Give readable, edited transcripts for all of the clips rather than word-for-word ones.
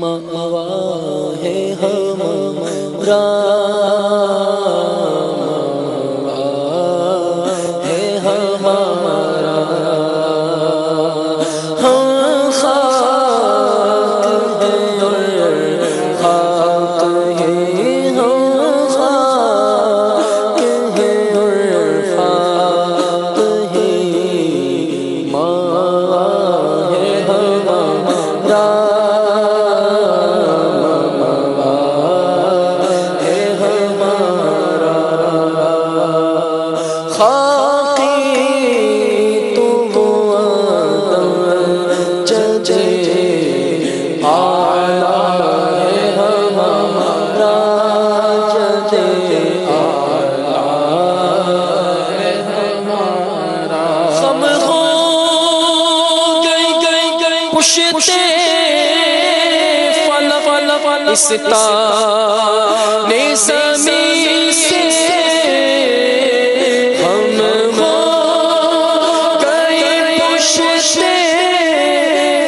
مأوا ہے ہمارا، ہے ہمارا، ہم خاک ہیں خاک ہیں، ہم خاک ہیں اور خاک ہیں، ماں ہے ہمارا، اس تانے زمین سے ہم ہو گئے پشتے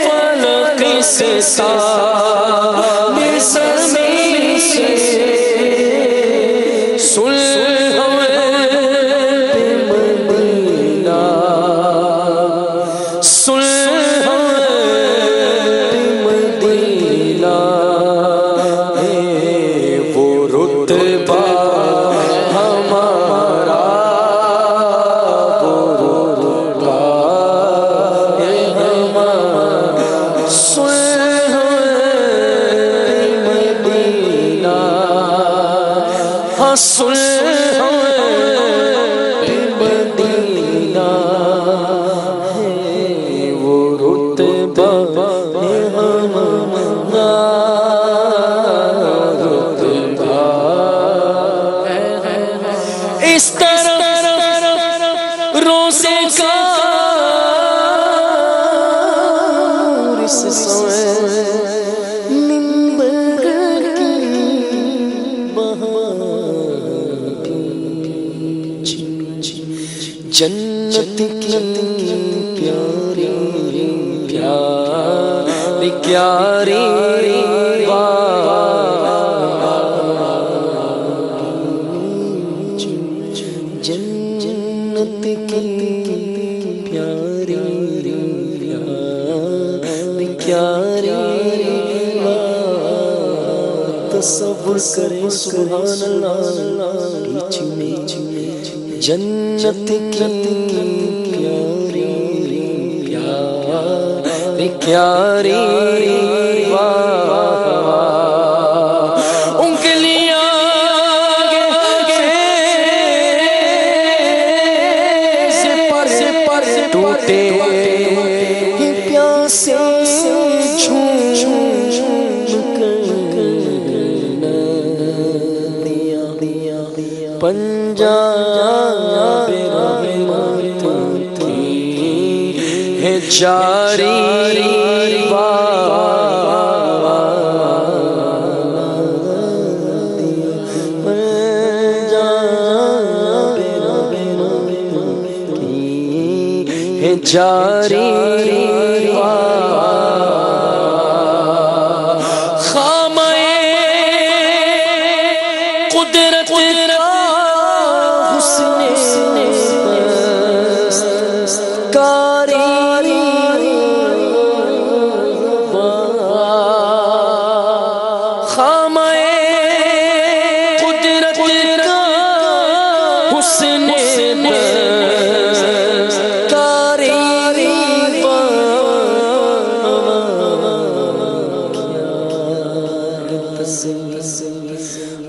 فلک، اس تانے زمین سے صلح مدینہ، صلح مدینہ، صلح مدینہ ہے وہ رتبہ، ہے ہمارا رتبہ، اس طرح روزے کا اس سوئے جنت کی پیاری پیاری پیاری جنت کی پیاری پیاری تصور کرے سبحان اللہ، جنت کی پیاری پیاری پیاری انگلیاں سے پر ٹوٹے پیاسے پنجاب رحمت تھی ہے جاری، پنجاب رحمت تھی ہے جاری،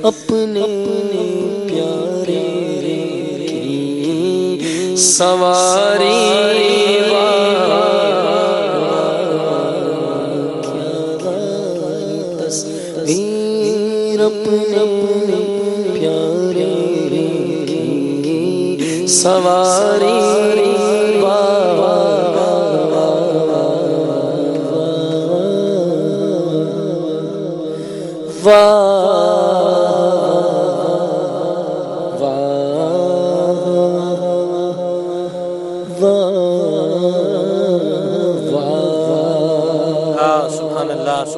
اپنے پیارے کی سواری، تصویر اپنے پیارے کی سواری، واہ واہ واہ سبحان اللہ.